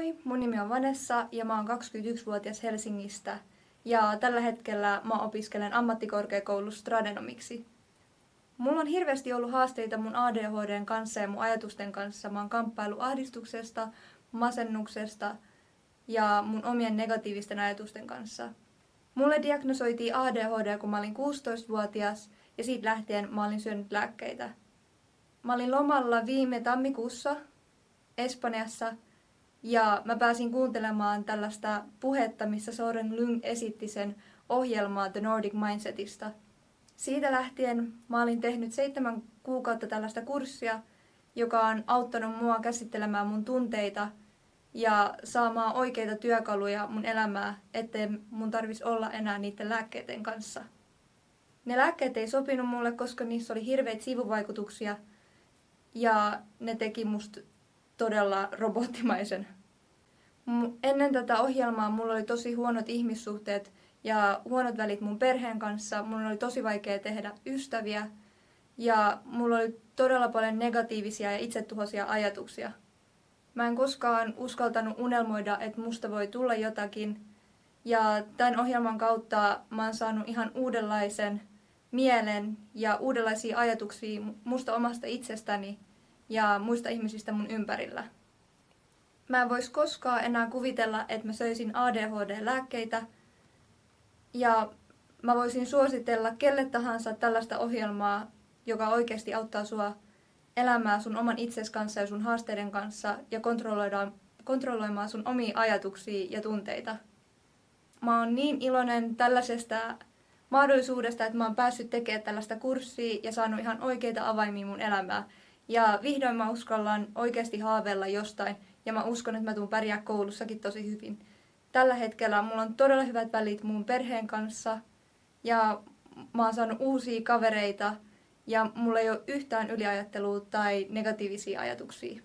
Moi, mun nimi on Vanessa ja mä oon 21-vuotias Helsingistä ja tällä hetkellä mä opiskelen ammattikorkeakoulussa tradenomiksi. Mulla on hirveästi ollut haasteita mun ADHDn kanssa ja mun ajatusten kanssa. Mä oon kamppailu ahdistuksesta, masennuksesta ja mun omien negatiivisten ajatusten kanssa. Mulle diagnosoitiin ADHD, kun mä olin 16-vuotias ja siitä lähtien mä olin syönyt lääkkeitä. Mä olin lomalla viime tammikuussa Espanjassa ja mä pääsin kuuntelemaan tällaista puhetta, missä Soren Lyng esitti sen ohjelmaa The Nordic Mindsetista. Siitä lähtien mä olin tehnyt 7 kuukautta tällaista kurssia, joka on auttanut mua käsittelemään mun tunteita ja saamaan oikeita työkaluja mun elämää, ettei mun tarvitsisi olla enää niiden lääkkeiden kanssa. Ne lääkkeet ei sopinut mulle, koska niissä oli hirveitä sivuvaikutuksia ja ne teki musta todella robottimaisen. Ennen tätä ohjelmaa mulla oli tosi huonot ihmissuhteet ja huonot välit mun perheen kanssa. Mulla oli tosi vaikea tehdä ystäviä ja mulla oli todella paljon negatiivisia ja itsetuhoisia ajatuksia. Mä en koskaan uskaltanut unelmoida, että musta voi tulla jotakin. Ja tämän ohjelman kautta mä oon saanut ihan uudenlaisen mielen ja uudenlaisia ajatuksia musta omasta itsestäni ja muista ihmisistä mun ympärillä. Mä en vois koskaan enää kuvitella, että mä söisin ADHD-lääkkeitä ja mä voisin suositella kelle tahansa tällaista ohjelmaa, joka oikeasti auttaa sua elämään sun oman itses kanssa ja sun haasteiden kanssa ja kontrolloimaan sun omia ajatuksia ja tunteita. Mä oon niin iloinen tällaisesta mahdollisuudesta, että mä oon päässyt tekemään tällaista kurssia ja saanut ihan oikeita avaimia mun elämää. Ja vihdoin mä uskallan oikeasti haaveilla jostain ja mä uskon, että mä tuun pärjää koulussakin tosi hyvin. Tällä hetkellä mulla on todella hyvät välit mun perheen kanssa ja mä oon saanut uusia kavereita ja mulla ei ole yhtään yliajattelua tai negatiivisia ajatuksia.